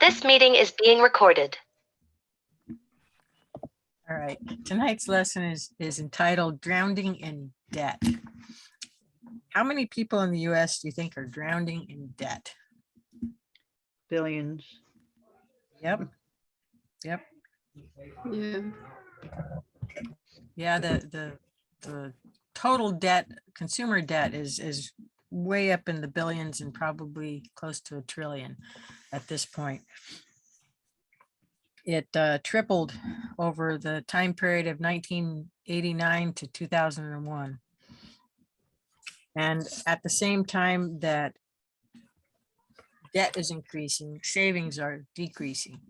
This meeting is being recorded. All right, tonight's lesson is entitled Drowning in Debt. How many people in the US do you think are drowning in debt? Billions. Yep. Yeah. Yeah, the total debt, consumer debt is way up in the billions and probably close to $1 trillion at this point. It tripled over the time period of 1989 to 2001. And at the same time that debt is increasing, savings are decreasing.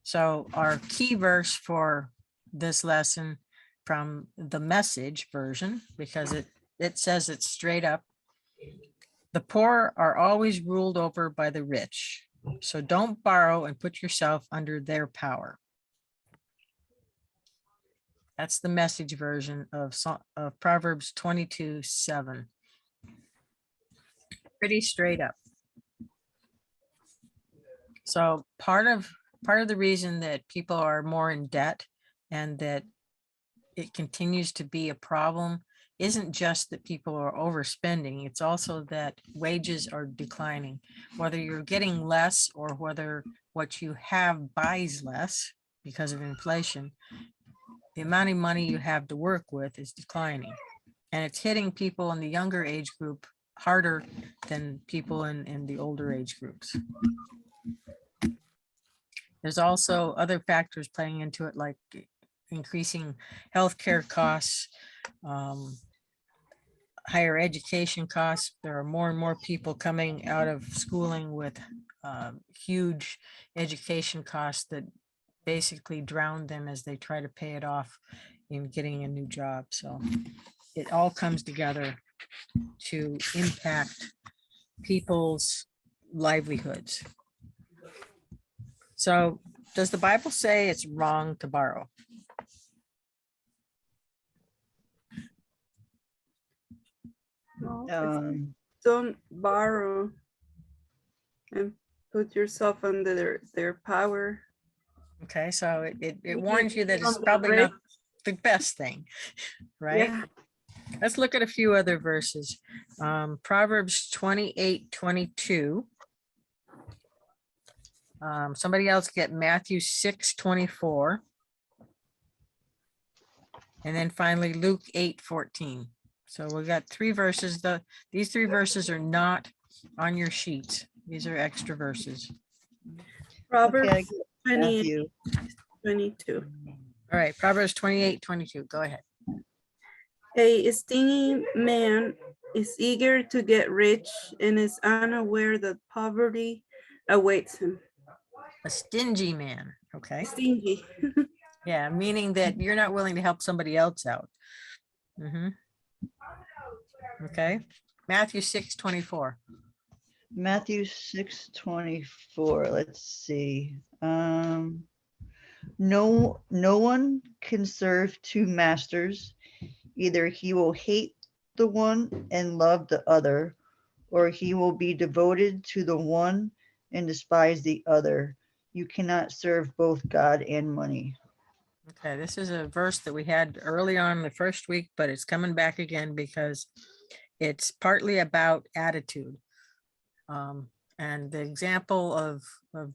So our key verse for this lesson from the Message version, because it says it straight up, the poor are always ruled over by the rich. So don't borrow and put yourself under their power. That's the Message version of Proverbs 22:7. Pretty straight up. So part of the reason that people are more in debt and that it continues to be a problem isn't just that people are overspending. It's also that wages are declining, whether you're getting less or whether what you have buys less because of inflation. The amount of money you have to work with is declining, and it's hitting people in the younger age group harder than people in the older age groups. There's also other factors playing into it, like increasing healthcare costs, higher education costs. There are more and more people coming out of schooling with huge education costs that basically drown them as they try to pay it off in getting a new job. So it all comes together to impact people's livelihoods. So does the Bible say it's wrong to borrow? No, Um, don't borrow and put yourself under their power. Okay, so it You warns you that it's become probably rich. not the best thing, right? Yeah. Let's look at a few other verses. Proverbs 28:22. Somebody else get Matthew 6:24. And then finally Luke 8:14. So we got three verses. These three verses are not on your sheets. These are extra verses. Proverbs okay, 28, Matthew. 22. All right, Proverbs 28:22. Go ahead. A stingy man is eager to get rich and is unaware that poverty awaits him. A stingy man. Okay. Stingy. Yeah, meaning that you're not willing to help somebody else out. Mhm. Okay. Matthew 6:24. Matthew 6:24. Let's see. No one can serve two masters. Either he will hate the one and love the other, or he will be devoted to the one and despise the other. You cannot serve both God and money. Okay, this is a verse that we had early on the first week, but it's coming back again because it's partly about attitude. And the example of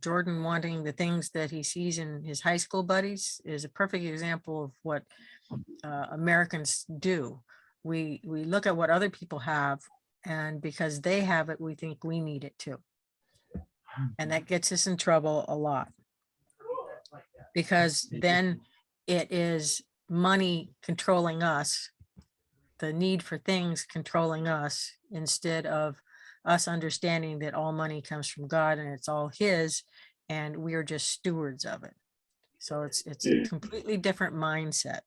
Jordan wanting the things that he sees in his high school buddies is a perfect example of what Americans do. We look at what other people have, and because they have it, we think we need it too. And that gets us in trouble a lot. Because then it is money controlling us, the need for things controlling us, instead of us understanding that all money comes from God and it's all his, and we are just stewards of it. So it's a completely different mindset.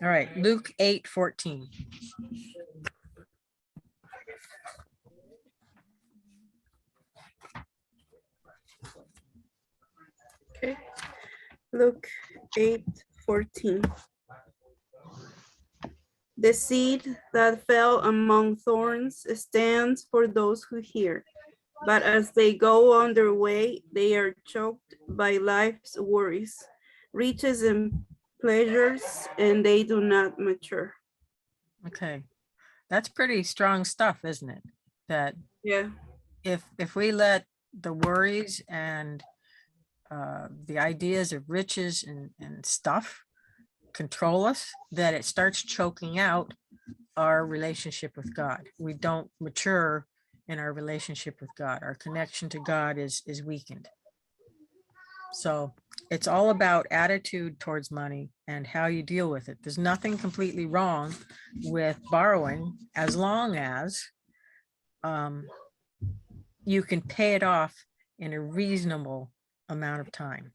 All right, Luke 8:14. Okay. Luke 8:14. The seed that fell among thorns stands for those who hear, but as they go on their way, they are choked by life's worries, riches and pleasures, and they do not mature. Okay, that's pretty strong stuff, isn't it? That Yeah. if we let the worries and the ideas of riches and stuff control us, that it starts choking out our relationship with God. We don't mature in our relationship with God. Our connection to God is weakened. So it's all about attitude towards money and how you deal with it. There's nothing completely wrong with borrowing as long as you can pay it off in a reasonable amount of time.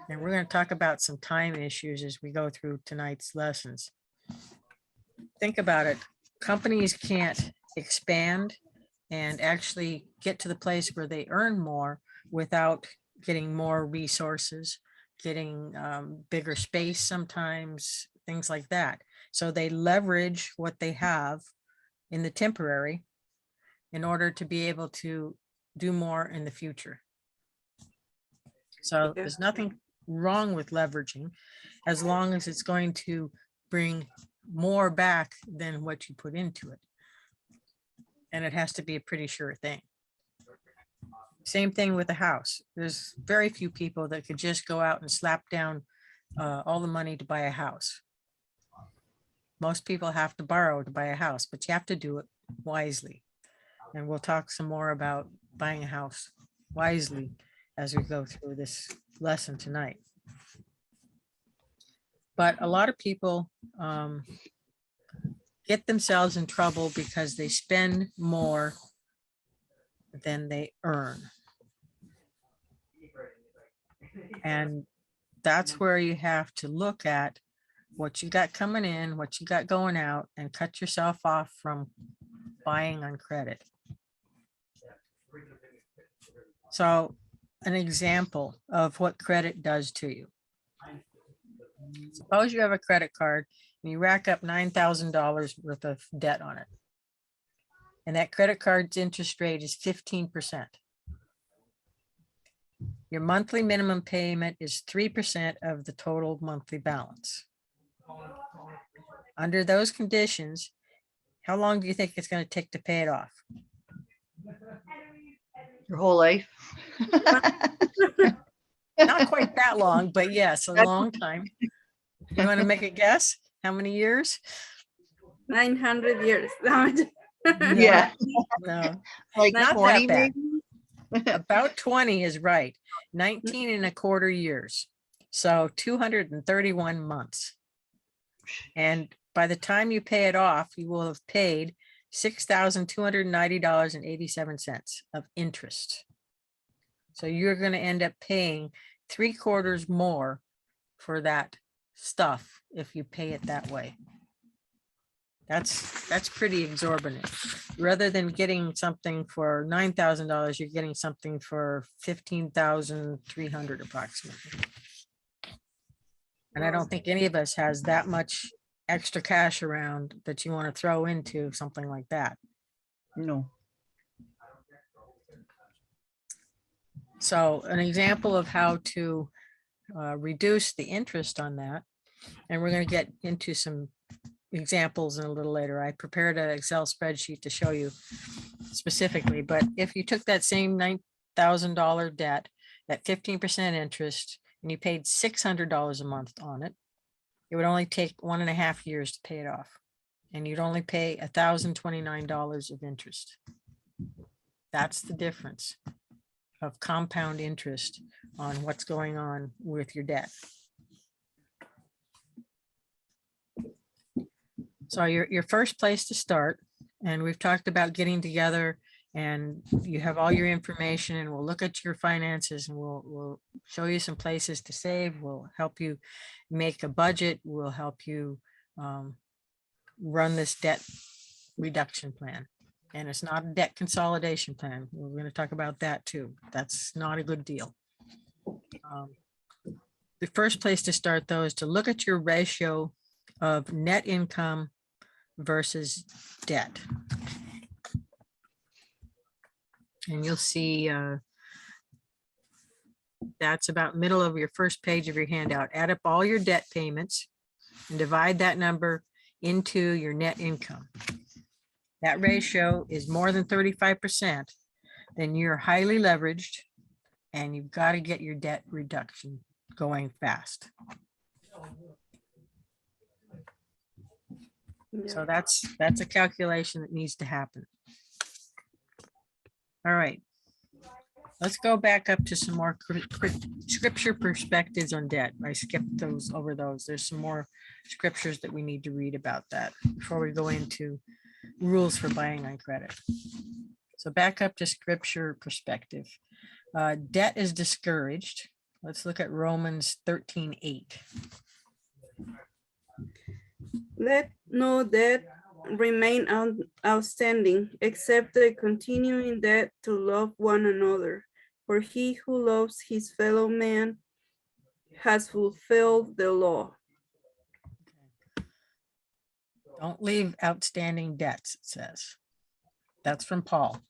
And we're going to talk about some time issues as we go through tonight's lessons. Think about it. Companies can't expand and actually get to the place where they earn more without getting more resources, getting bigger space sometimes, things like that. So they leverage what they have in the temporary in order to be able to do more in the future. So there's nothing wrong with leveraging as long as it's going to bring more back than what you put into it. And it has to be a pretty sure thing. Same thing with a house. There's very few people that could just go out and slap down all the money to buy a house. Most people have to borrow to buy a house, but you have to do it wisely. And we'll talk some more about buying a house wisely as we go through this lesson tonight. But a lot of people get themselves in trouble because they spend more than they earn. And that's where you have to look at what you got coming in, what you got going out, and cut yourself off from buying on credit. So an example of what credit does to you. Suppose you have a credit card and you rack up $9,000 worth of debt on it. And that credit card's interest rate is 15%. Your monthly minimum payment is 3% of the total monthly balance. Under those conditions, how long do you think it's going to take to pay it off? Your whole life. Not quite that long, but yes, a long time. You want to make a guess? How many years? 900 years. Yeah. No, Like not that 20 bad. maybe? About 20 is right. 19 and a quarter years. So 231 months. And by the time you pay it off, you will have paid $6,290.87 of interest. So you're going to end up paying 3/4 more for that stuff if you pay it that way. That's pretty exorbitant. Rather than getting something for $9,000, you're getting something for $15,300 approximately. And I don't think any of us has that much extra cash around that you want to throw into something like that. No. So an example of how to reduce the interest on that, and we're going to get into some examples in a little later. I prepared an Excel spreadsheet to show you specifically, but if you took that same $9,000 debt at 15% interest and you paid $600 a month on it, it would only take 1.5 years to pay it off. And you'd only pay $1,029 of interest. That's the difference of compound interest on what's going on with your debt. So your first place to start, and we've talked about getting together and you have all your information and we'll look at your finances and we'll show you some places to save. We'll help you make a budget. We'll help you run this debt reduction plan. And it's not a debt consolidation plan. We're going to talk about that too. That's not a good deal. The first place to start though is to look at your ratio of net income versus debt. And you'll see that's about middle of your first page of your handout. Add up all your debt payments and divide that number into your net income. That ratio is more than 35%, then you're highly leveraged and you've got to get your debt reduction going fast. So that's a calculation that needs to happen. All right. Let's go back up to some more scripture perspectives on debt. I skipped those over those. There's some more scriptures that we need to read about that before we go into rules for buying on credit. So back up to scripture perspective. Debt is discouraged. Let's look at Romans 13:8. Let no debt remain outstanding, except the continuing debt to love one another. For he who loves his fellow man has fulfilled the law. Don't leave outstanding debts, it says. That's from Paul.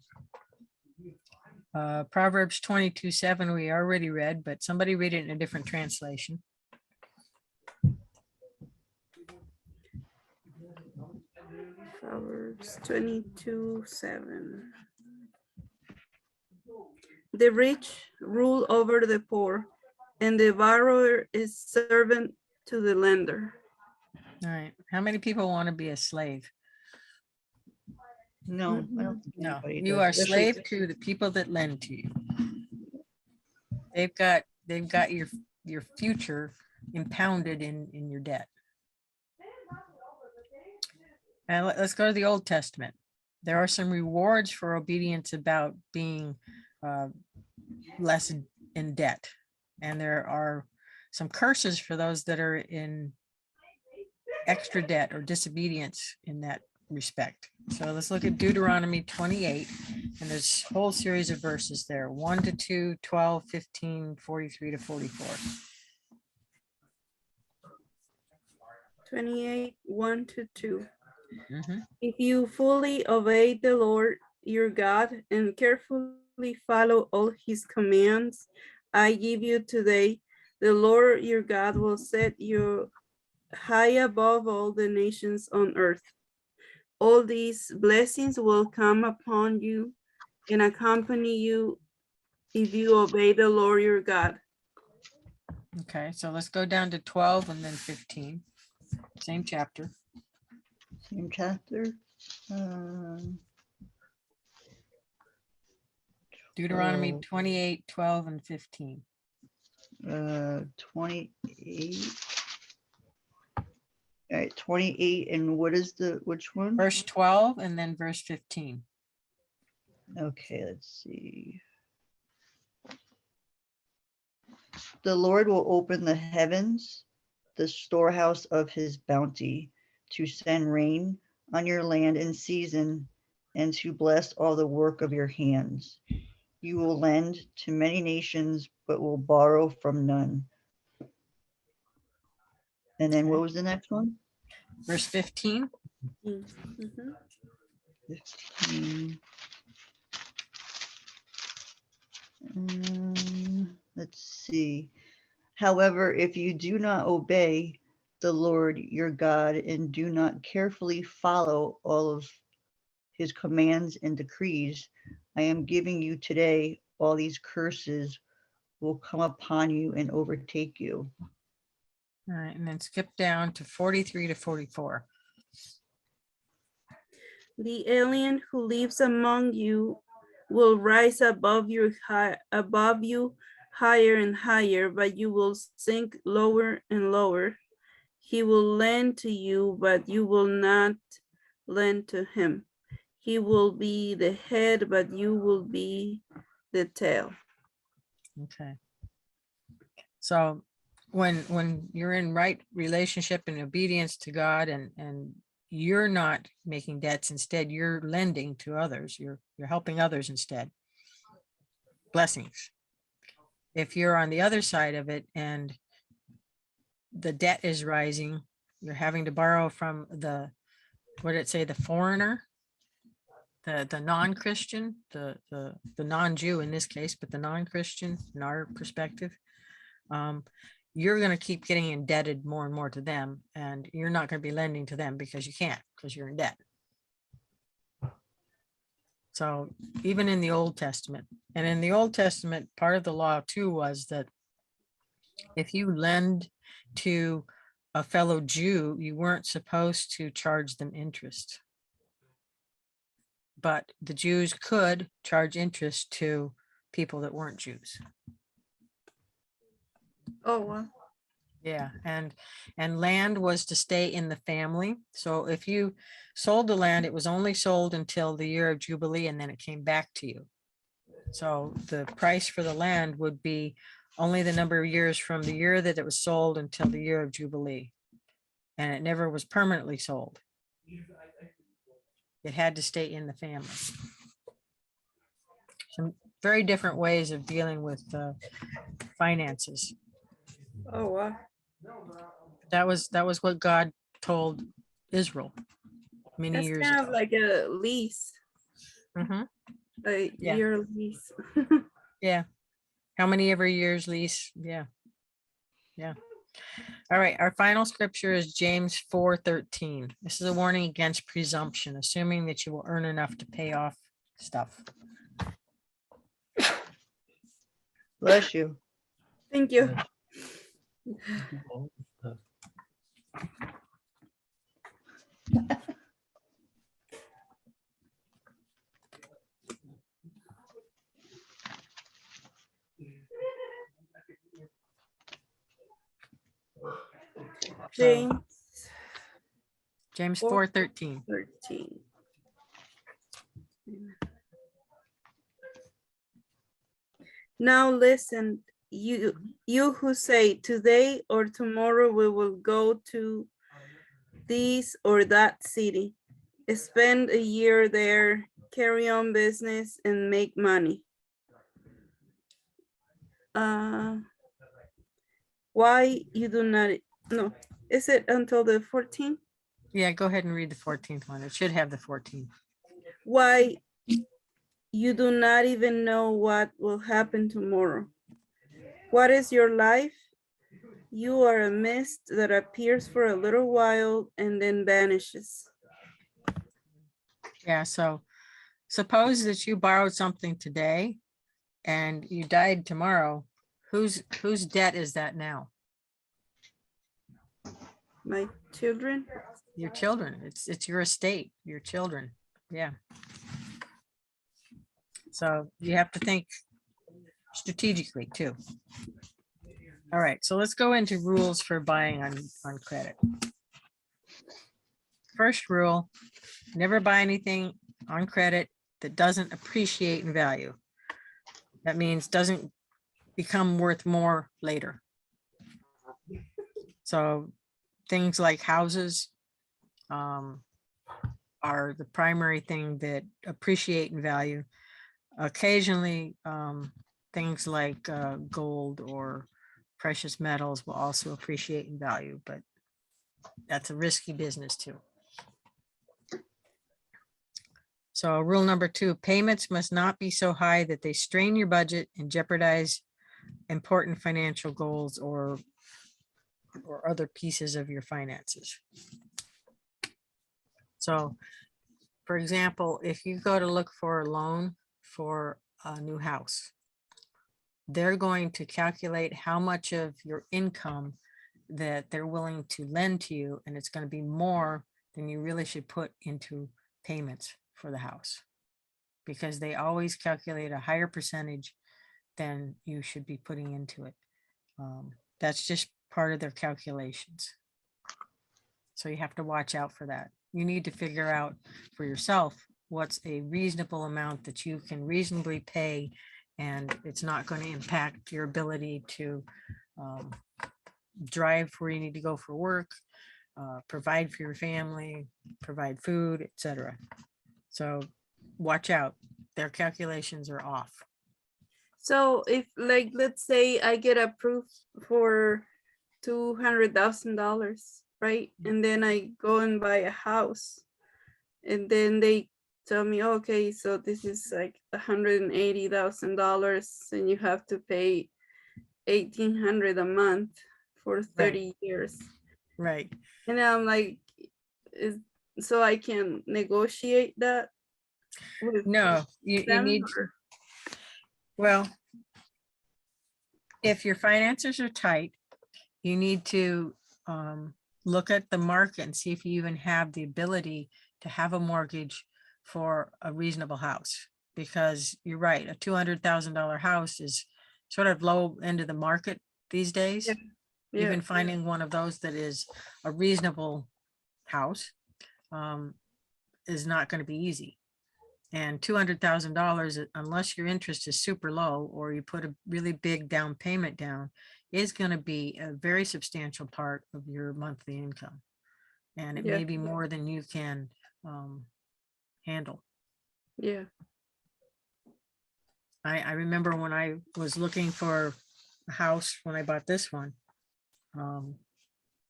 Proverbs 22:7 we already read, but somebody read it in a different translation. Proverbs 22:7. The rich rule over the poor, and the borrower is servant to the lender. All right. How many people want to be a slave? No, I don't think No, anybody you does, are especially- slave to the people that lend to you. They've got your future impounded in your debt. And let's go to the Old Testament. There are some rewards for obedience about being less in debt. And there are some curses for those that are in extra debt or disobedience in that respect. So let's look at Deuteronomy 28, and there's a whole series of verses there, 1 to 2, 12, 15, 43 to 44. 28, 1 to 2. Mhm. If you fully obey the Lord your God and carefully follow all his commands I give you today, the Lord your God will set you high above all the nations on earth. All these blessings will come upon you and accompany you if you obey the Lord your God. Okay, so let's go down to 12 and then 15. Same chapter. Same chapter. Deuteronomy 12. 28, 12, and 15. 28. All right, 28, and what is which one? Verse 12 and then verse 15. Okay, let's see. The Lord will open the heavens, the storehouse of his bounty, to send rain on your land in season and to bless all the work of your hands. You will lend to many nations, but will borrow from none. And then what was the next one? Verse 15. Mhm. 15. Let's see. However, if you do not obey the Lord your God and do not carefully follow all of his commands and decrees I am giving you today, all these curses will come upon you and overtake you. All right, and then skip down to 43 to 44. The alien who lives among you will rise above you higher and higher, but you will sink lower and lower. He will lend to you, but you will not lend to him. He will be the head, but you will be the tail. Okay. So when you're in right relationship and obedience to God and you're not making debts, instead you're lending to others, you're helping others instead. Blessings. If you're on the other side of it and the debt is rising, you're having to borrow from the what did it say, the foreigner, the non-Christian, the non-Jew in this case, but the non-Christian in our perspective, you're going to keep getting indebted more and more to them, and you're not going to be lending to them because you can't, because you're in debt. So even in the Old Testament, and in the Old Testament, part of the law too was that if you lend to a fellow Jew, you weren't supposed to charge them interest. But the Jews could charge interest to people that weren't Jews. Oh, wow. Yeah, and land was to stay in the family. So if you sold the land, it was only sold until the year of Jubilee, and then it came back to you. So the price for the land would be only the number of years from the year that it was sold until the year of Jubilee. And it never was permanently sold. It had to stay in the family. Some very different ways of dealing with finances. Oh, wow. That was what God told Israel many That's years kind ago. of like a lease, Mhm. a Yeah. year lease. Yeah. How many every year's lease? Yeah. Yeah. All right. Our final scripture is James 4:13. This is a warning against presumption, assuming that you will earn enough to pay off stuff. Bless you. Thank you. So, James James 4:13. 13. Now listen, you who say today or tomorrow we will go to this or that city, spend a year there, carry on business and make money. Why you do not, no, is it until the 14th? Yeah, go ahead and read the 14th one. It should have the 14th. Why you do not even know what will happen tomorrow. What is your life? You are a mist that appears for a little while and then vanishes. Yeah, so suppose that you borrowed something today and you died tomorrow. Whose debt is that now? My children? Your children. It's your estate, your children. Yeah. So you have to think strategically too. All right, so let's go into rules for buying on credit. First rule, never buy anything on credit that doesn't appreciate in value. That means doesn't become worth more later. So things like houses are the primary thing that appreciate in value. Occasionally, things like gold or precious metals will also appreciate in value, but that's a risky business too. So rule number 2, payments must not be so high that they strain your budget and jeopardize important financial goals or other pieces of your finances. So for example, if you go to look for a loan for a new house, they're going to calculate how much of your income that they're willing to lend to you, and it's going to be more than you really should put into payments for the house, because they always calculate a higher percentage than you should be putting into it. That's just part of their calculations. So you have to watch out for that. You need to figure out for yourself what's a reasonable amount that you can reasonably pay, and it's not going to impact your ability to drive where you need to go for work, provide for your family, provide food, etc. So watch out. Their calculations are off. So if, like, let's say I get approved for $200,000, right? And then I go and buy a house. And then they tell me, okay, so this is like $180,000 and you have to pay $1,800 a month for 30 years. Right. And I'm like, so I can negotiate that with No, you them? need, well, if your finances are tight, you need to look at the market and see if you even have the ability to have a mortgage for a reasonable house. Because you're right, a $200,000 house is sort of low end of the market these days. Yeah. Even finding one of those that is a reasonable house is not going to be easy. And $200,000, unless your interest is super low or you put a really big down payment down, is going to be a very substantial part of your monthly income. And it Yeah. may be more than you can handle. Yeah. I remember when I was looking for a house when I bought this one,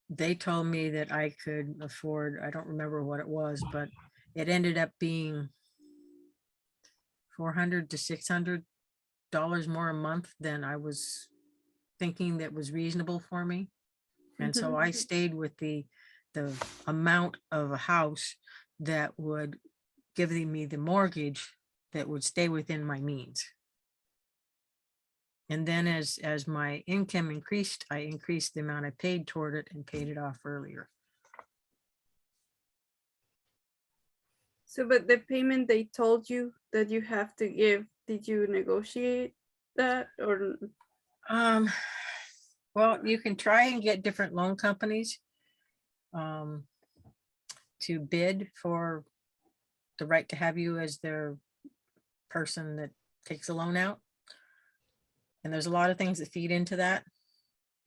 they told me that I could afford, I don't remember what it was, but it ended up being $400 to $600 more a month than I was thinking that was reasonable for me. And so I stayed with the amount of a house that would give me the mortgage that would stay within my means. And then as my income increased, I increased the amount I paid toward it and paid it off earlier. So, but the payment they told you that you have to give, did you negotiate that or? Well, you can try and get different loan companies to bid for the right to have you as their person that takes a loan out. And there's a lot of things that feed into that.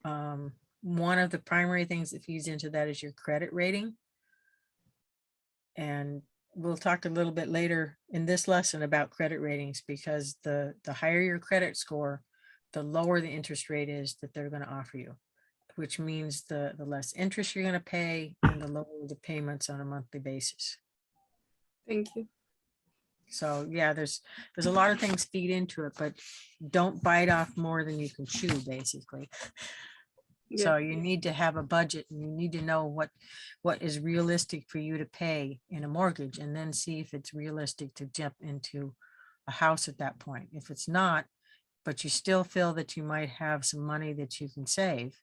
One of the primary things that feeds into that is your credit rating. And we'll talk a little bit later in this lesson about credit ratings, because the higher your credit score, the lower the interest rate is that they're going to offer you, which means the less interest you're going to pay and the lower the payments on a monthly basis. Thank you. So yeah, there's a lot of things feed into it, but don't bite off more than you can chew, basically. So you need to have a budget and you need to know what is realistic for you to pay in a mortgage, and then see if it's realistic to jump into a house at that point. If it's not, but you still feel that you might have some money that you can save,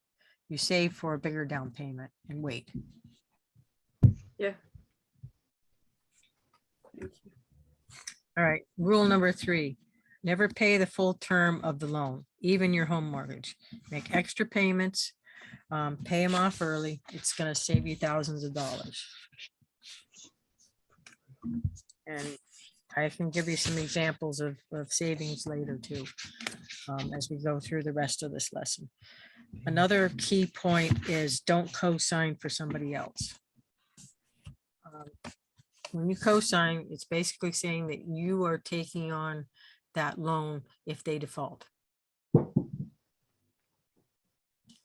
you save for a bigger down payment and wait. Yeah. Thank you. All right, rule number 3, never pay the full term of the loan, even your home mortgage. Make extra payments, pay them off early. It's going to save you thousands of dollars. And I can give you some examples of savings later too, as we go through the rest of this lesson. Another key point is don't co-sign for somebody else. When you co-sign, it's basically saying that you are taking on that loan if they default.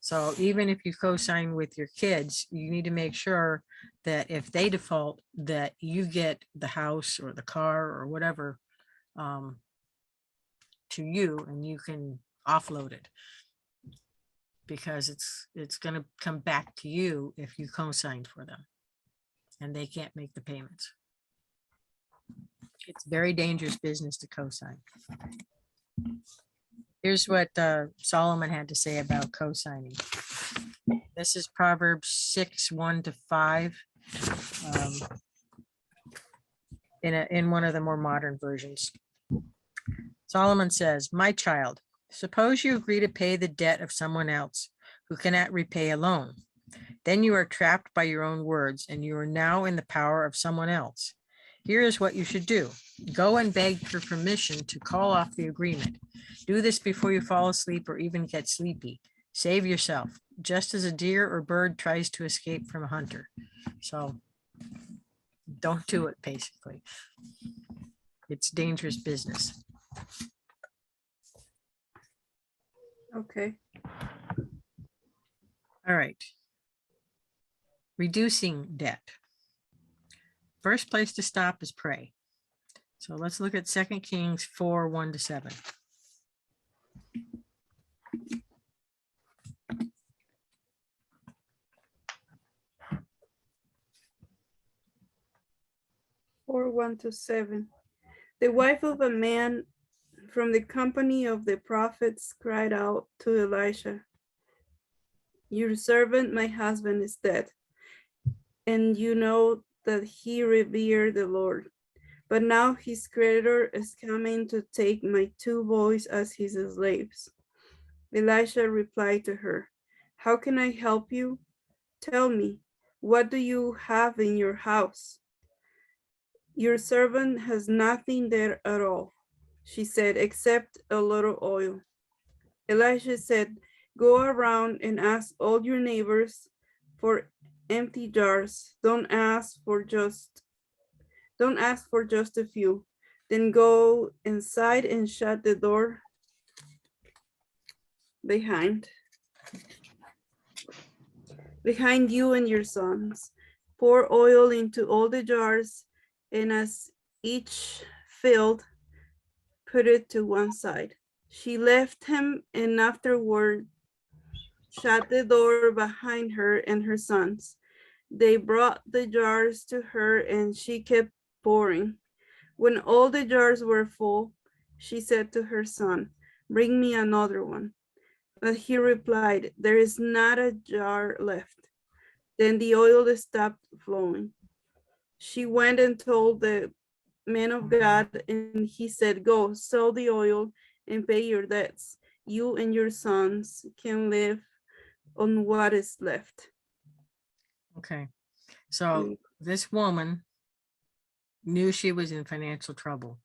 So even if you co-sign with your kids, you need to make sure that if they default, that you get the house or the car or whatever to you, and you can offload it, because it's going to come back to you if you co-signed for them and they can't make the payments. It's very dangerous business to co-sign. Here's what Solomon had to say about co-signing. This is Proverbs 6:1-5. In one of the more modern versions. Solomon says, "My child, suppose you agree to pay the debt of someone else who cannot repay a loan. Then you are trapped by your own words, and you are now in the power of someone else. Here is what you should do. Go and beg for permission to call off the agreement. Do this before you fall asleep or even get sleepy. Save yourself, just as a deer or bird tries to escape from a hunter." So don't do it, basically. It's dangerous business. Okay. All right. Reducing debt. first place to stop is pray. So let's look at 2 Kings 4, 1-7. Or 1-7. The wife of a man from the company of the prophets cried out to Elisha, "Your servant, my husband, is dead, and you know that he revered the Lord. But now his creditor is coming to take my 2 boys as his slaves." Elisha replied to her, "How can I help you? Tell me, what do you have in your house?" "Your servant has nothing there at all," she said, "except a little oil." Elisha said, "Go around and ask all your neighbors for empty jars. Don't ask for just a few. Then go inside and shut the door behind you and your sons. Pour oil into all the jars, and as each filled, put it to one side." She left him and afterward shut the door behind her and her sons. They brought the jars to her and she kept pouring. When all the jars were full, she said to her son, "Bring me another one." But he replied, "There is not a jar left." Then the oil stopped flowing. She went and told the man of God, and he said, "Go, sell the oil and pay your debts. You and your sons can live on what is left." Okay. So this woman knew she was in financial trouble,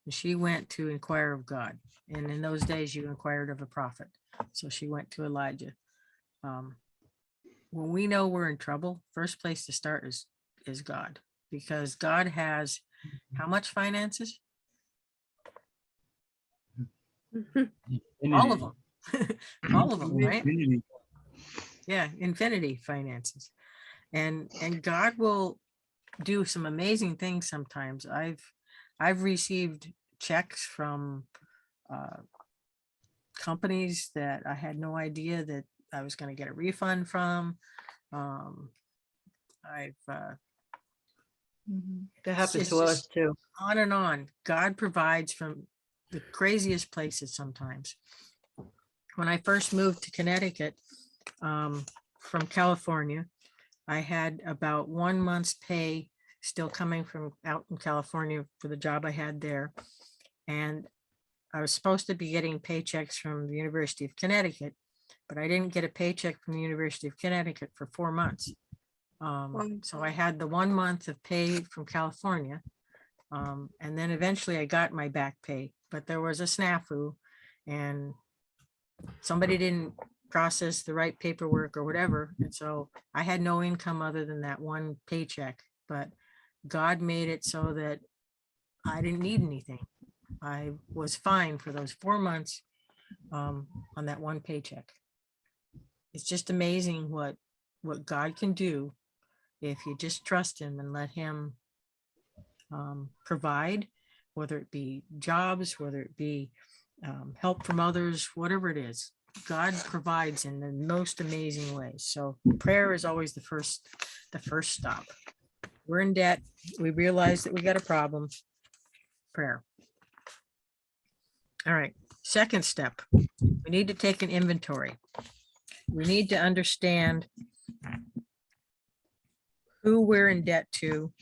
and she went to inquire of God. And in those days, you inquired of a prophet. So she went to Elijah. When we know we're in trouble, first place to start is God, because God has how much finances? All of them. All of them, right? Yeah, infinity finances. And God will do some amazing things sometimes. I've received checks from companies that I had no idea that I was going to get a refund from. That happened it's to us just too. on and on. God provides from the craziest places sometimes. When I first moved to Connecticut from California, I had about 1 month's pay still coming from out in California for the job I had there. And I was supposed to be getting paychecks from the University of Connecticut, but I didn't get a paycheck from the University of Connecticut for 4 months. So I had the 1 month of pay from California. And then eventually I got my back pay, but there was a snafu and somebody didn't process the right paperwork or whatever. And so I had no income other than that one paycheck, but God made it so that I didn't need anything. I was fine for those 4 months on that one paycheck. It's just amazing what God can do if you just trust him and let him provide, whether it be jobs, whether it be help from others, whatever it is. God provides in the most amazing ways. So prayer is always the first stop. We're in debt. We realize that we got a problem. Prayer. All right. Second step, we need to take an inventory. We need to understand who we're in debt to,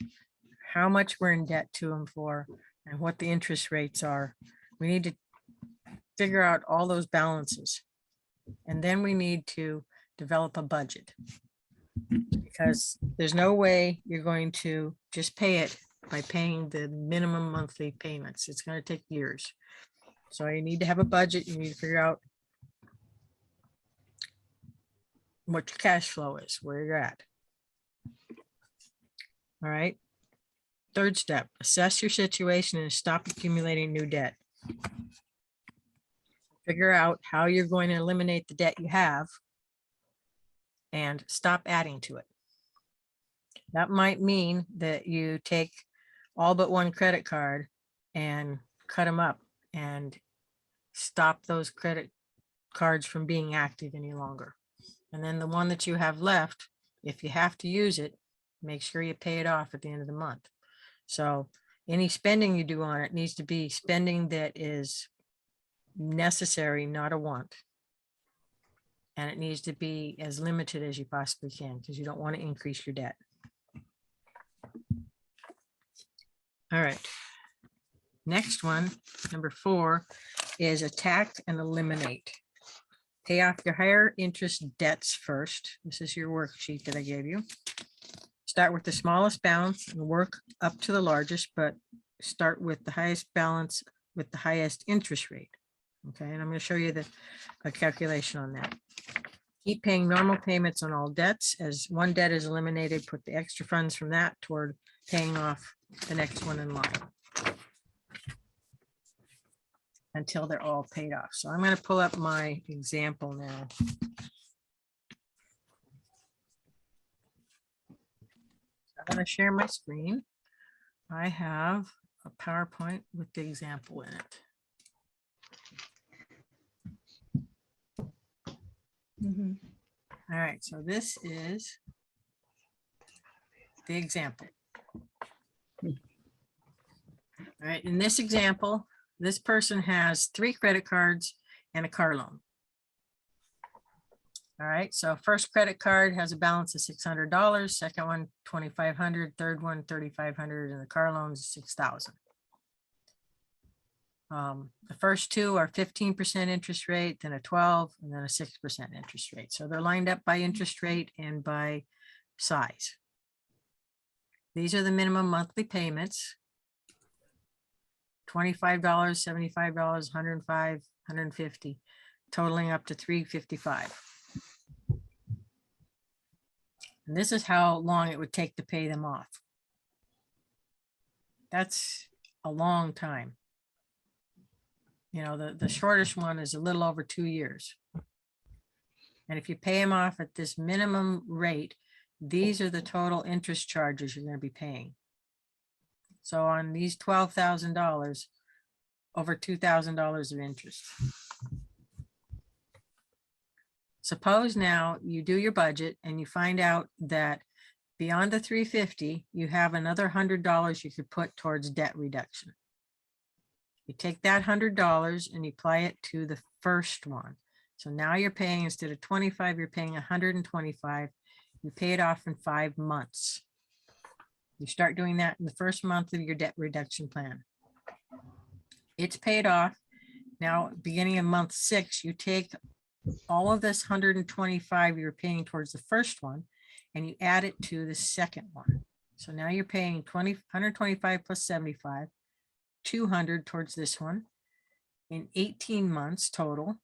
how much we're in debt to them for, and what the interest rates are. We need to figure out all those balances. And then we need to develop a budget, because there's no way you're going to just pay it by paying the minimum monthly payments. It's going to take years. So you need to have a budget. You need to figure out what your cash flow is, where you're at. All right. Third step, assess your situation and stop accumulating new debt. Figure out how you're going to eliminate the debt you have and stop adding to it. That might mean that you take all but one credit card and cut them up and stop those credit cards from being active any longer. And then the one that you have left, if you have to use it, make sure you pay it off at the end of the month. So any spending you do on it needs to be spending that is necessary, not a want. And it needs to be as limited as you possibly can, because you don't want to increase your debt. All right. Next one, number 4, is attack and eliminate. Pay off your higher interest debts first. This is your worksheet that I gave you. Start with the smallest balance and work up to the largest, but start with the highest balance with the highest interest rate. Okay, and I'm going to show you a calculation on that. Keep paying normal payments on all debts. As one debt is eliminated, put the extra funds from that toward paying off the next one in line until they're all paid off. So I'm going to pull up my example now. I'm going to share my screen. I have a PowerPoint with the example in it. Mhm. All right, so this is the example. All right, in this example, this person has 3 credit cards and a car loan. All right, so first credit card has a balance of $600, second one, $2,500, third one, $3,500, and the car loan is $6,000. The first 2 are 15% interest rate, then a 12, and then a 6% interest rate. So they're lined up by interest rate and by size. These are the minimum monthly payments. $25, $75, $105, $150, totaling up to $355. And this is how long it would take to pay them off. That's a long time. You know, the shortest one is a little over 2 years. And if you pay them off at this minimum rate, these are the total interest charges you're going to be paying. So on these $12,000, over $2,000 of interest. Suppose now you do your budget and you find out that beyond the $350, you have another $100 you could put towards debt reduction. You take that $100 and you apply it to the first one. So now you're paying, instead of 25, you're paying 125. You pay it off in 5 months. You start doing that in the first month of your debt reduction plan. It's paid off. Now, beginning of month 6, you take all of this 125 you're paying towards the first one and you add it to the second one. So now you're paying 125 plus 75, 200 towards this one in 18 months total,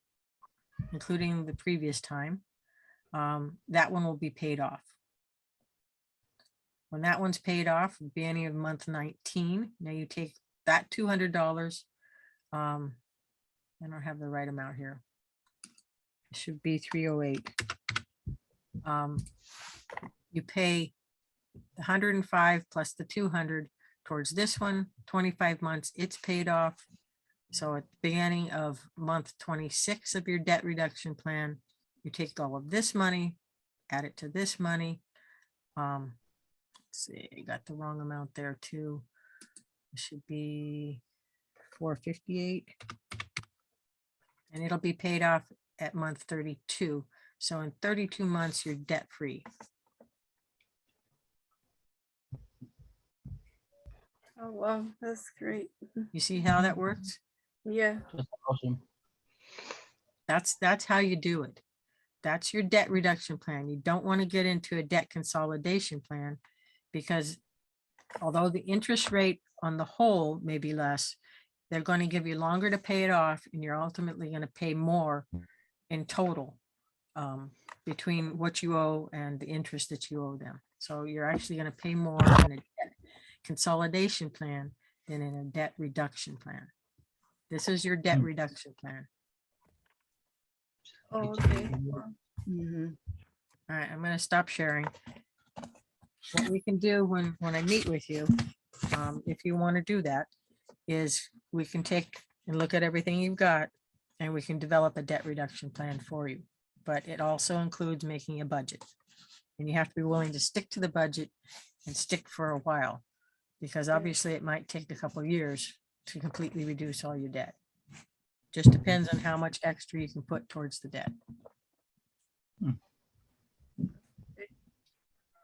including the previous time. That one will be paid off. When that one's paid off, beginning of month 19, now you take that $200. I don't have the right amount here. It should be 308. You pay the 105 plus the 200 towards this one, 25 months, it's paid off. So at the beginning of month 26 of your debt reduction plan, you take all of this money, add it to this money. Let's see, I got the wrong amount there too. It should be 458. And it'll be paid off at month 32. So in 32 months, you're debt free. Oh, wow, that's great. You see how that works? Yeah. That's awesome. That's how you do it. That's your debt reduction plan. You don't want to get into a debt consolidation plan because although the interest rate on the whole may be less, they're going to give you longer to pay it off and you're ultimately going to pay more in total between what you owe and the interest that you owe them. So you're actually going to pay more in a debt consolidation plan than in a debt reduction plan. This is your debt reduction plan. Oh, okay. Mhm. All right, I'm going to stop sharing. what we can do when I meet with you, if you want to do that, is we can take and look at everything you've got and we can develop a debt reduction plan for you. But it also includes making a budget. And you have to be willing to stick to the budget and stick for a while, because obviously it might take a couple of years to completely reduce all your debt. Just depends on how much extra you can put towards the debt.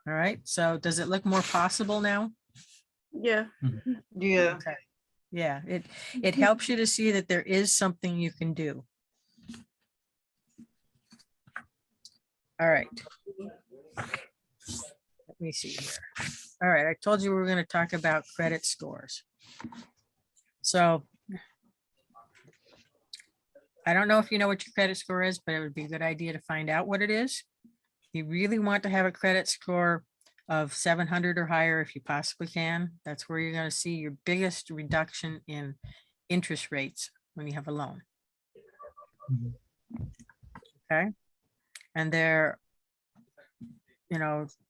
All right, so does it look more possible now? Yeah. Yeah. Okay. Yeah, it helps you to see that there is something you can do. All right. Let me see here. All right, I told you we were going to talk about credit scores. So I don't know if you know what your credit score is, but it would be a good idea to find out what it is. You really want to have a credit score of 700 or higher if you possibly can. That's where you're going to see your biggest reduction in interest rates when you have a loan. Okay. And there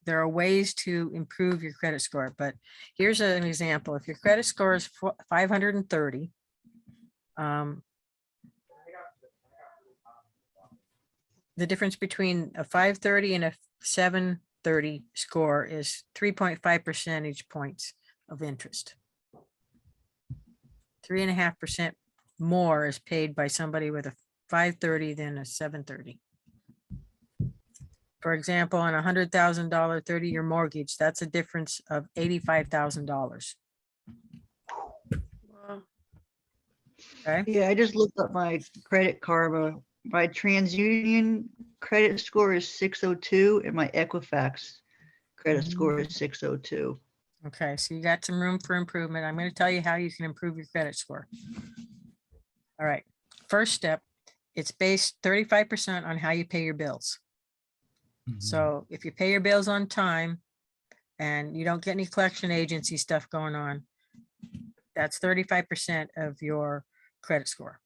are ways to improve your credit score, but here's an example. If your credit score is 530, the difference between a 530 and a 730 score is 3.5 percentage points of interest. 3.5% more is paid by somebody with a 530 than a 730. For example, on a $100,000 30-year mortgage, that's a difference of $85,000. Wow. Okay. Yeah, I just looked up my Credit Karma. My TransUnion credit score is 602 and my Equifax credit score is 602. Okay, so you got some room for improvement. I'm going to tell you how you can improve your credit score. All right, first step, it's based 35% on how you pay your bills. So if you pay your bills on time and you don't get any collection agency stuff going on, that's 35% of your credit score.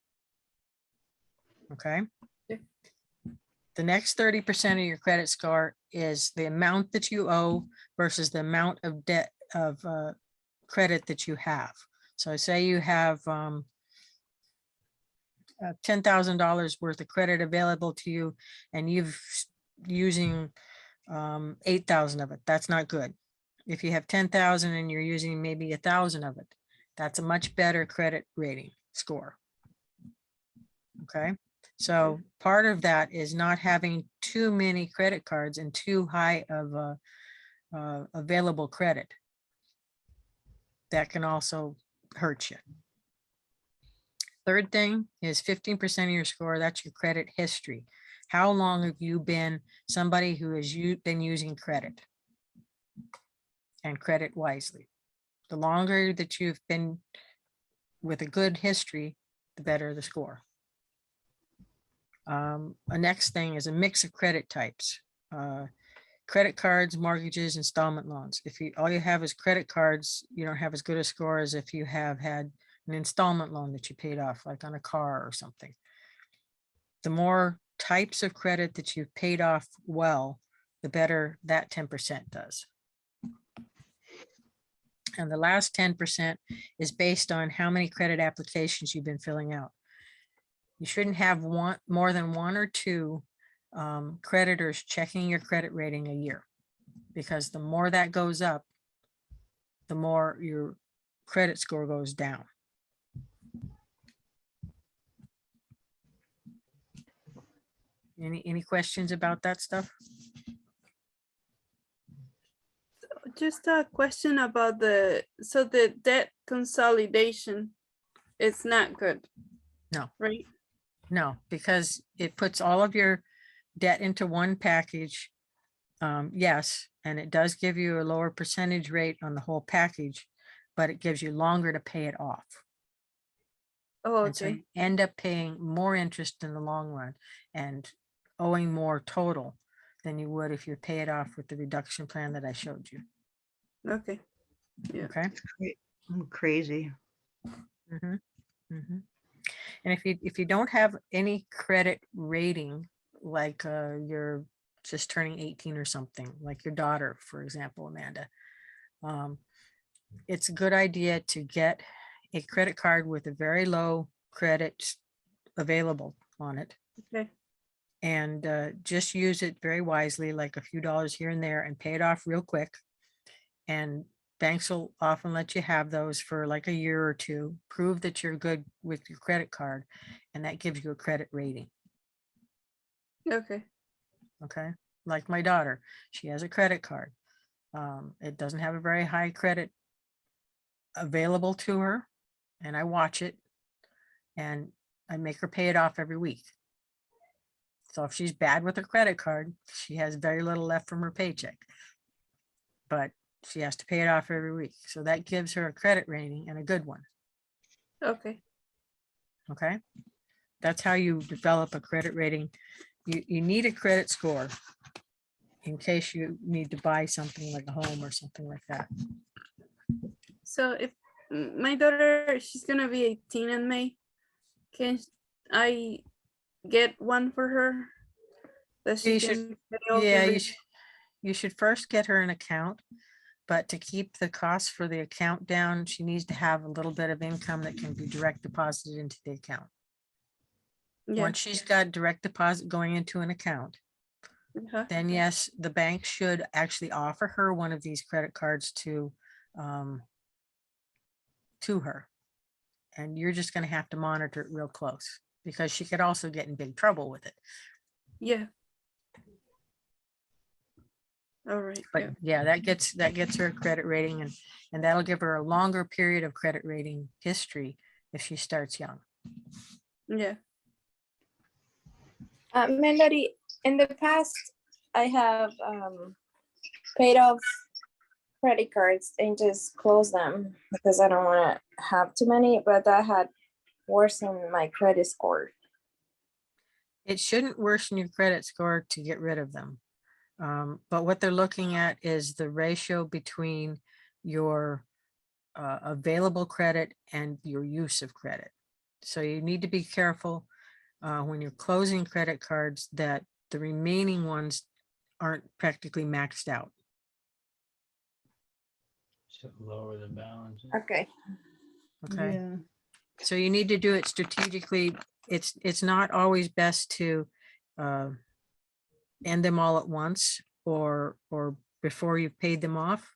Okay. Okay. The next 30% of your credit score is the amount that you owe versus the amount of debt of credit that you have. So say you have $10,000 worth of credit available to you and you've using 8,000 of it. That's not good. If you have 10,000 and you're using maybe 1,000 of it, that's a much better credit rating score. Okay. So part of that is not having too many credit cards and too high of available credit. That can also hurt you. Third thing is 15% of your score. That's your credit history. How long have you been somebody who has been using credit and credit wisely? The longer that you've been with a good history, the better the score. A next thing is a mix of credit types, credit cards, mortgages, installment loans. If all you have is credit cards, you don't have as good a score as if you have had an installment loan that you paid off, like on a car or something. The more types of credit that you've paid off well, the better that 10% does. And the last 10% is based on how many credit applications you've been filling out. You shouldn't have more than one or two creditors checking your credit rating a year, because the more that goes up, the more your credit score goes down. Any questions about that stuff? Just a question about the debt consolidation. It's not good. No. Right? No, because it puts all of your debt into one package. Yes, and it does give you a lower percentage rate on the whole package, but it gives you longer to pay it off. Oh, And so okay. you end up paying more interest in the long run and owing more total than you would if you pay it off with the reduction plan that I showed you. Okay. Yeah. Okay. I'm crazy. Mhm, mhm. And if you don't have any credit rating, like your just turning 18 or something, like your daughter, for example, Amanda. It's a good idea to get a credit card with a very low credit available on it. Okay. And just use it very wisely, like a few dollars here and there, and pay it off real quick. And banks will often let you have those for like a year or two, prove that you're good with your credit card, and that gives you a credit rating. Okay. Okay, like my daughter, she has a credit card. It doesn't have a very high credit available to her, and I watch it, and I make her pay it off every week. So if she's bad with her credit card, she has very little left from her paycheck. But she has to pay it off every week. So that gives her a credit rating, and a good one. Okay. Okay. That's how you develop a credit rating. You need a credit score in case you need to buy something like a home or something like that. So if my daughter, she's gonna be 18 in May, can I get one for her? That she You should- can pay off Yeah, every- you should first get her an account, but to keep the cost for the account down, she needs to have a little bit of income that can be direct deposited into the account. Yeah. Once she's got direct deposit going into an account, Uh-huh. then yes, the bank should actually offer her one of these credit cards to her. And you're just gonna have to monitor it real close, because she could also get in big trouble with it. Yeah. All right. But Yeah. yeah, that gets her a credit rating, and that'll give her a longer period of credit rating history if she starts young. Yeah. Melody, in the past, I have paid off credit cards and just closed them because I don't want to have too many, but that had worsened my credit score. It shouldn't worsen your credit score to get rid of them. But what they're looking at is the ratio between your available credit and your use of credit. So you need to be careful when you're closing credit cards that the remaining ones aren't practically maxed out. So lower the balance. Okay. Okay. Yeah. So you need to do it strategically. It's not always best to end them all at once or before you've paid them off.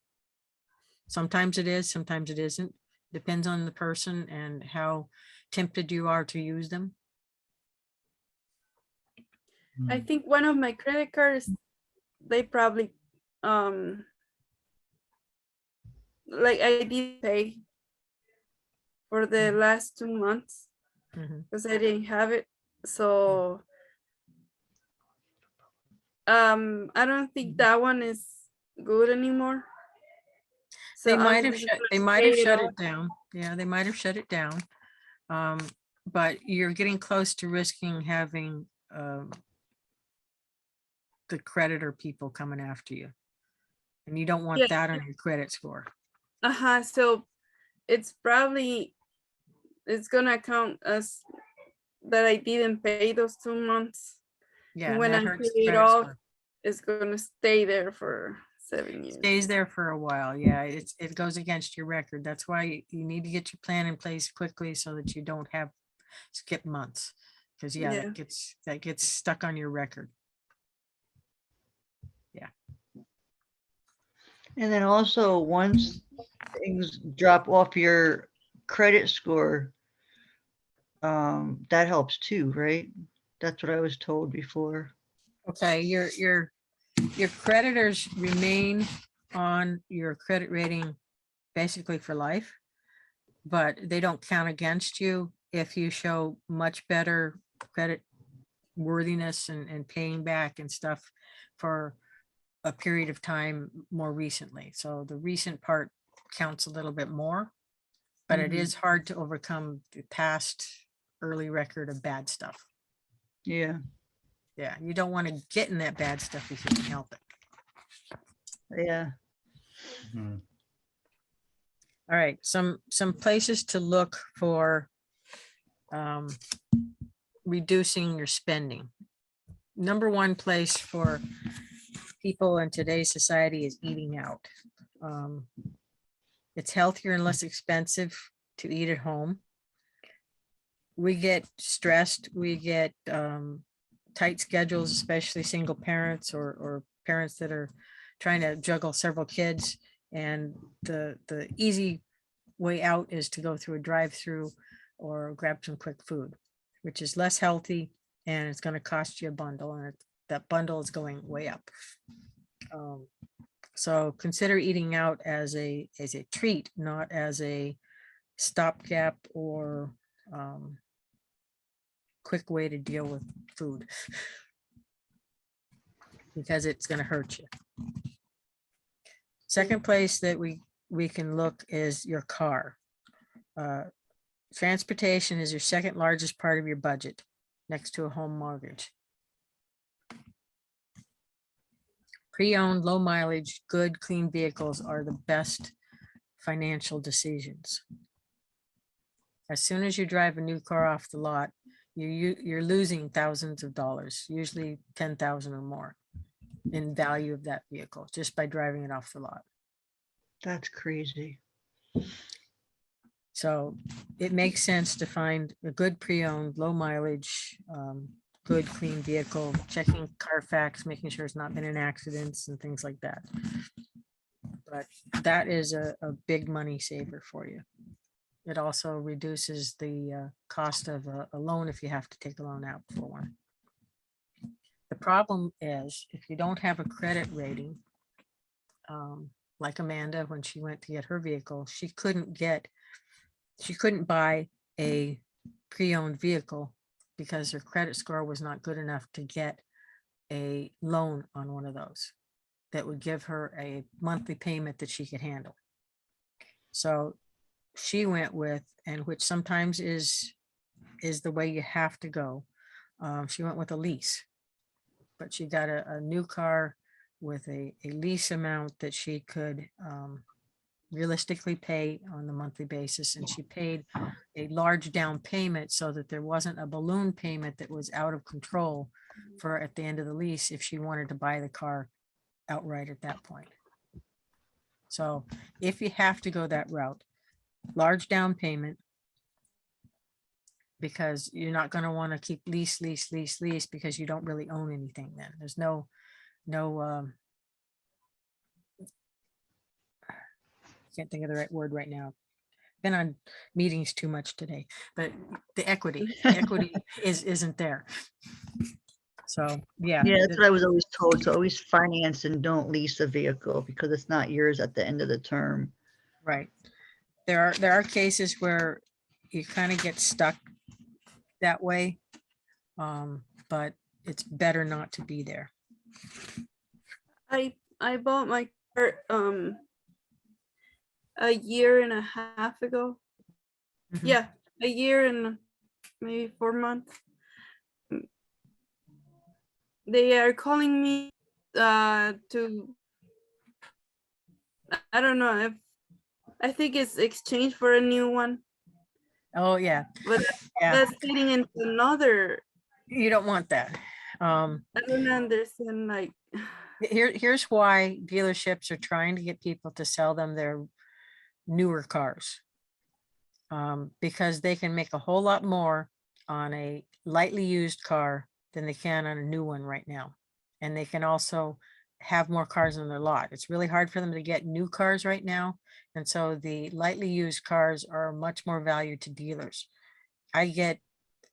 Sometimes it is, sometimes it isn't. Depends on the person and how tempted you are to use them. I think one of my credit cards, they probably like I did pay for the last 2 months Mhm. because I didn't have it. So I don't think that one is good anymore. So They might I'm have just shut, gonna they might have pay it shut off. it down. Yeah, they might have shut it down. But you're getting close to risking having the creditor people coming after you. And you don't want Yeah. that on your credit score. So it's probably, it's gonna count as that I didn't pay those 2 months. Yeah. And and when that I hurts pay it credit off, score. it's gonna stay there for 7 years. Stays there for a while. Yeah, it goes against your record. That's why you need to get your plan in place quickly so that you don't have skip months. Because yeah, Yeah. that gets stuck on your record. And then also, once things drop off your credit score, that helps too, right? That's what I was told before. Okay, your creditors remain on your credit rating basically for life, but they don't count against you if you show much better credit worthiness and paying back and stuff for a period of time more recently. So the recent part counts a little bit more, but it Mhm. is hard to overcome the past early record of bad stuff. Yeah, Yeah, you don't want to get in that bad stuff if you can help it. yeah. Mhm. All right, some places to look for reducing your spending. number one place for people in today's society is eating out. It's healthier and less expensive to eat at home. We get stressed, we get tight schedules, especially single parents or parents that are trying to juggle several kids. And the easy way out is to go through a drive-through or grab some quick food, which is less healthy and it's going to cost you a bundle, and that bundle is going way up. So consider eating out as a treat, not as a stopgap or quick way to deal with food, because it's going to hurt you. Second place that we can look is your car. Transportation is your second largest part of your budget, next to a home mortgage. Pre-owned, low mileage, good, clean vehicles are the best financial decisions. As soon as you drive a new car off the lot, you're losing thousands of dollars, usually 10,000 or more in value of that vehicle just by driving it off the lot. That's crazy. So it makes sense to find a good pre-owned, low mileage, good clean vehicle, checking Carfax, making sure it's not been in accidents and things like that. But that is a big money saver for you. It also reduces the cost of a loan if you have to take a loan out for one. The problem is if you don't have a credit rating, like Amanda, when she went to get her vehicle, she couldn't buy a pre-owned vehicle because her credit score was not good enough to get a loan on one of those that would give her a monthly payment that she could handle. So she went with, and which sometimes is the way you have to go. She went with a lease, but she got a new car with a lease amount that she could realistically pay on the monthly basis. And she paid a large down payment so that there wasn't a balloon payment that was out of control for at the end of the lease if she wanted to buy the car outright at that point. So if you have to go that route, large down payment, because you're not going to want to keep lease because you don't really own anything then. There's no can't think of the right word right now. Been on meetings too much today, but the equity isn't there. So yeah. Yeah, that's what I was always told. So always finance and don't lease a vehicle because it's not yours at the end of the term. Right. There are cases where you kind of get stuck that way, but it's better not to be there. I bought my car a year and a half ago. Mhm. Yeah, a year and maybe 4 months. They are calling me to, I don't know if, I think it's exchange for a new one, Oh yeah, but yeah. that's getting into another, You don't want that. I don't understand, like, Here's why dealerships are trying to get people to sell them their newer cars. Because they can make a whole lot more on a lightly used car than they can on a new one right now. And they can also have more cars on their lot. It's really hard for them to get new cars right now. And so the lightly used cars are much more valued to dealers. I get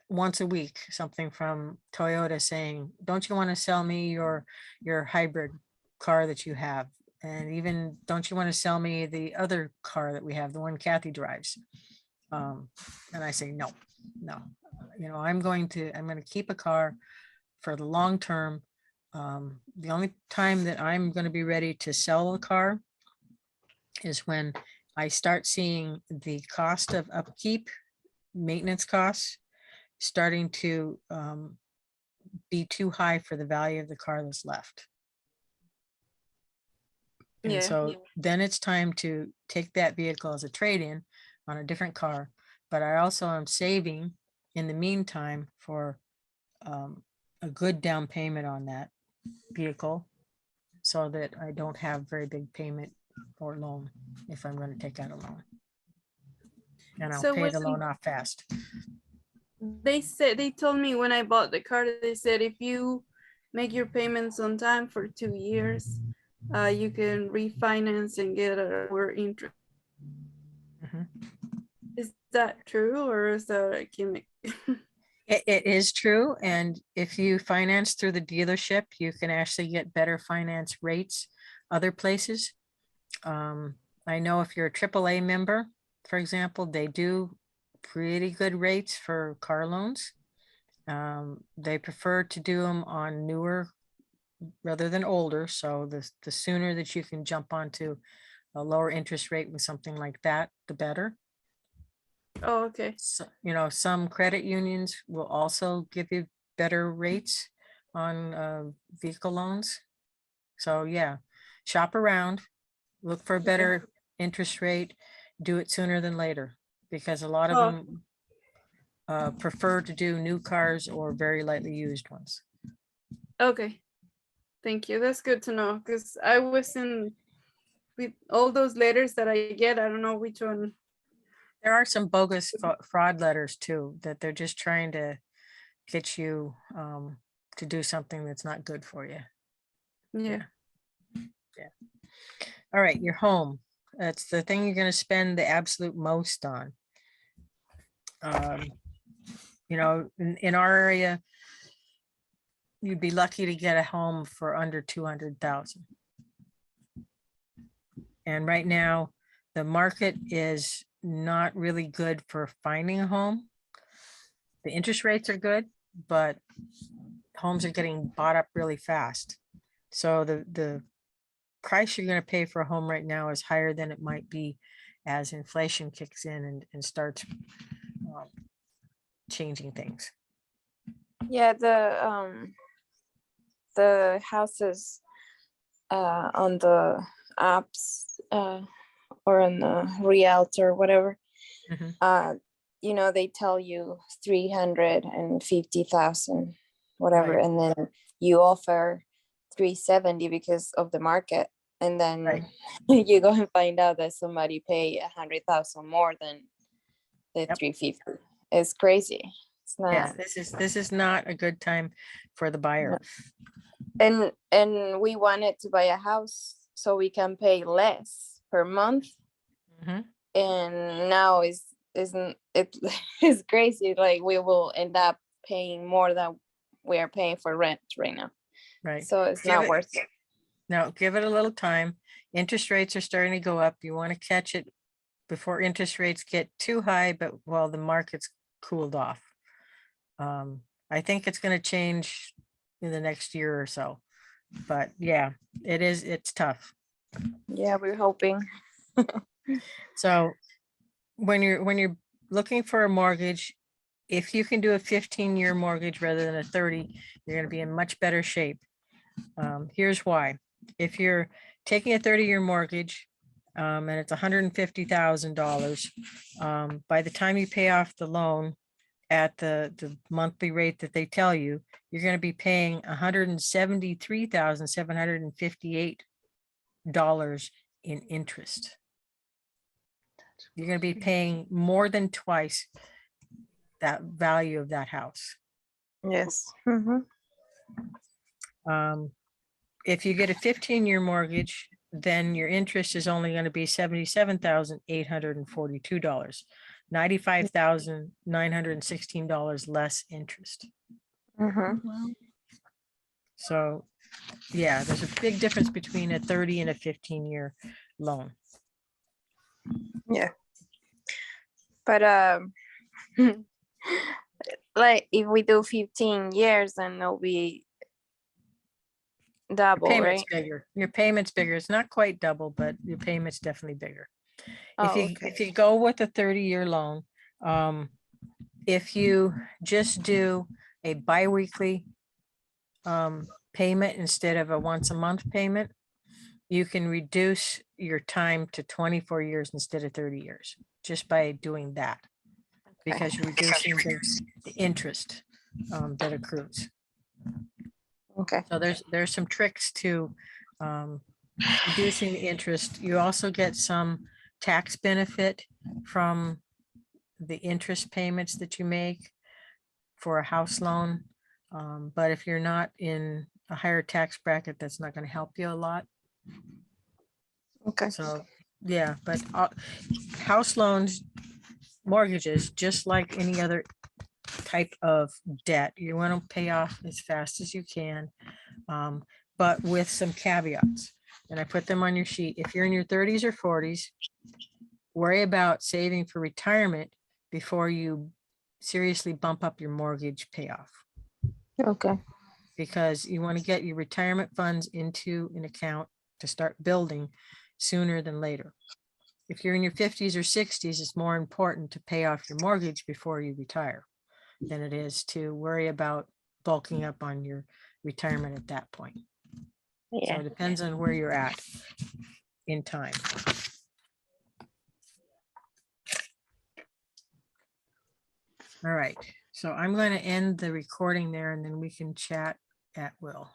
once a week something from Toyota saying, don't you want to sell me your hybrid car that you have? And even, don't you want to sell me the other car that we have, the one Kathy drives? And I say, no, I'm going to keep a car for the long term. The only time that I'm going to be ready to sell a car is when I start seeing the cost of upkeep, maintenance costs, starting to be too high for the value of the car that's left. And yeah. so then it's time to take that vehicle as a trade-in on a different car. But I also am saving in the meantime for a good down payment on that vehicle so that I don't have very big payment or loan if I'm going to take out a loan. And I'll So pay the when loan off fast. they told me when I bought the car, they said if you make your payments on time for 2 years, you can refinance and get a lower interest. Mhm. Is that true or is that a gimmick? It is true. And if you finance through the dealership, you can actually get better finance rates other places. I know if you're a AAA member, for example, they do pretty good rates for car loans. They prefer to do them on newer rather than older. So the sooner that you can jump onto a lower interest rate with something like that, the better. Oh, okay. So, you know, some credit unions will also give you better rates on vehicle loans. So yeah, shop around, look for a better interest rate, do it sooner than later, because a lot of Oh. them prefer to do new cars or very lightly used ones. Okay. Thank you. That's good to know because I wasn't with all those letters that I get. I don't know which one. There are some bogus fraud letters too, that they're just trying to get you to do something that's not good for you. Yeah. All right, your home. That's the thing you're gonna spend the absolute most on. You know, in our area, you'd be lucky to get a home for under 200,000. And right now, the market is not really good for finding a home. The interest rates are good, but homes are getting bought up really fast. So the price you're going to pay for a home right now is higher than it might be as inflation kicks in and starts changing things. Yeah, the houses on the apps or on the Realtor, whatever, Mhm. you know, they tell you 350,000, whatever, Right. and then you offer 370 because of the market, and then Right. you go and find out that somebody pay 100,000 more than the Yep. 350. It's crazy. It's not. Yeah, this is not a good time for the buyer. And we wanted to buy a house so we can pay less per month, Mhm. and now isn't it is crazy. Like we will end up paying more than we are paying for rent right now. Right. So it's Give not it- worth it. Now, give it a little time. Interest rates are starting to go up. You want to catch it before interest rates get too high, but while the market's cooled off. I think it's going to change in the next year or so. But yeah, it's tough. Yeah, we're hoping. So when you're looking for a mortgage, if you can do a 15-year mortgage rather than a 30, you're going to be in much better shape. Here's why. If you're taking a 30-year mortgage and it's $150,000, by the time you pay off the loan at the monthly rate that they tell you, you're going to be paying $173,758 in interest. You're going to be paying more than twice that value of that house. Yes. If you get a 15-year mortgage, then your interest is only going to be $77,842, $95,916 less interest. So yeah, there's a big difference between a 30 and a 15-year loan. Yeah. But like if we do 15 years, then it'll be Your double, payment's right? bigger. Your payment's bigger. It's not quite double, but your payment's definitely bigger. Oh, okay. If you go with a 30-year loan, if you just do a biweekly payment instead of a once a month payment, you can reduce your time to 24 years instead of 30 years just by doing that, because you're reducing the interest that accrues. Okay. So there's some tricks to reducing the interest. You also get some tax benefit from the interest payments that you make for a house loan. But if you're not in a higher tax bracket, that's not going to help you a lot. Okay. So, yeah, but house loans, mortgages, just like any other type of debt, you want to pay off as fast as you can, but with some caveats. And I put them on your sheet. If you're in your 30s or 40s, worry about saving for retirement before you seriously bump up your mortgage payoff, Okay. because you want to get your retirement funds into an account to start building sooner than later. If you're in your 50s or 60s, it's more important to pay off your mortgage before you retire than it is to worry about bulking up on your retirement at that point. So Yeah. it depends on where you're at in time. All right, so I'm going to end the recording there and then we can chat at will.